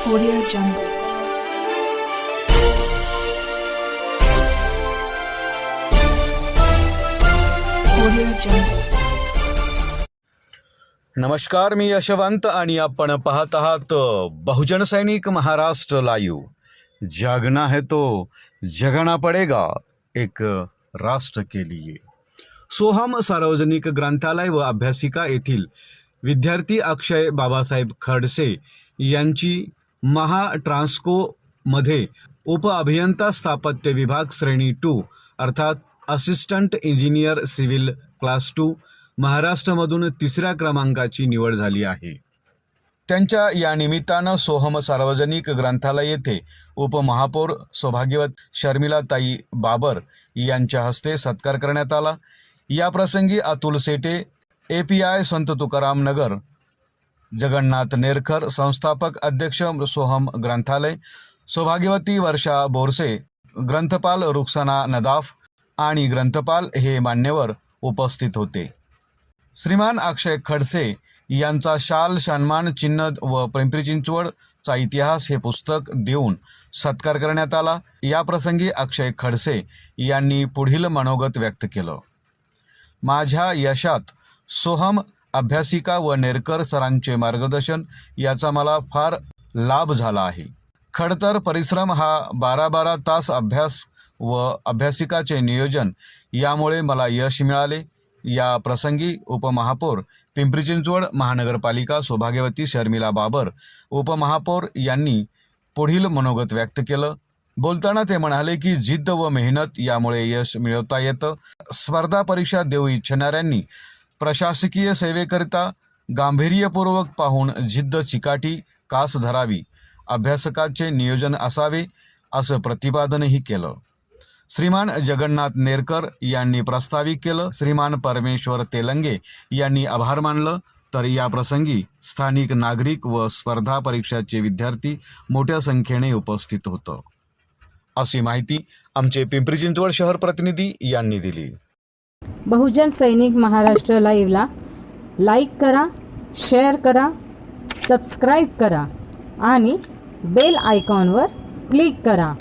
Audio Jungle. Audio Jungle. नमस्कार, मी यशवंत आणि आपण पाहत आहात बहुजन सैनिक महाराष्ट्र लाईव्ह. जागना है तो जगना पडेगा एक राष्ट्र के लिए. सोहम सार्वजनिक ग्रंथालय व अभ्यासिका येथील विद्यार्थी अक्षय बाबासाहेब खडसे यांची ट्रान्सकोमध्ये उप अभियंता स्थापत्य विभाग श्रेणी 2 अर्थात असिस्टंट इंजिनियर सिव्हिल क्लास 2 महाराष्ट्रामधून 3ऱ्या क्रमांकाची निवड झाली आहे. त्यांच्या या निमित्तानं सोहम सार्वजनिक ग्रंथालय येथे उपमहापौर सौभाग्यवत शर्मिलाताई बाबर यांच्या हस्ते सत्कार करण्यात आला. या प्रसंगी अतुल सेटे, API संत तुकाराम नगर, जगन्नाथ नेरकर, संस्थापक अध्यक्ष सोहम ग्रंथालय, सौभाग्यवती वर्षा बोरसे, ग्रंथपाल रुखसाना नदाफ आणि ग्रंथपाल हे मान्यवर उपस्थित होते. श्रीमान अक्षय खडसे यांचा शाल, सन्मान चिन्ह व पिंपरी चिंचवडचा इतिहास हे पुस्तक देऊन सत्कार करण्यात आला. या प्रसंगी अक्षय खडसे यांनी पुढील मनोगत व्यक्त केलं. माझ्या यशात सोहम अभ्यासिका व नेरकर सरांचे मार्गदर्शन याचा मला फार लाभ झाला आहे. खडतर परिश्रम हा 12 तास अभ्यास व अभ्यासिकाचे नियोजन यामुळे मला यश मिळाले. या प्रसंगी उपमहापौर पिंपरी चिंचवड महानगरपालिका सौभाग्यवती शर्मिला बाबर उपमहापौर यांनी पुढील मनोगत व्यक्त केलं. बोलताना ते म्हणाले की जिद्द व मेहनत यामुळे यश मिळवता येतं. स्पर्धा परीक्षा देऊ इच्छिणाऱ्यांनी प्रशासकीय सेवेकरिता गांभीर्यपूर्वक पाहून जिद्द चिकाटी कास धरावी, अभ्यासकाचे नियोजन असावे असं प्रतिपादनही केलं. श्रीमान जगन्नाथ नेरकर यांनी प्रास्ताविक केलं. श्रीमान परमेश्वर तेलंगे यांनी आभार मानलं. तर या प्रसंगी स्थानिक नागरिक व स्पर्धा परीक्षाचे विद्यार्थी मोठ्या संख्येने उपस्थित होतं, अशी माहिती आमचे पिंपरी चिंचवड शहर प्रतिनिधी यांनी दिली. बहुजन सैनिक महाराष्ट्र लाईव्हला लाईक करा, शेअर करा, सबस्क्राईब करा आणि बेल आयकॉनवर क्लिक करा.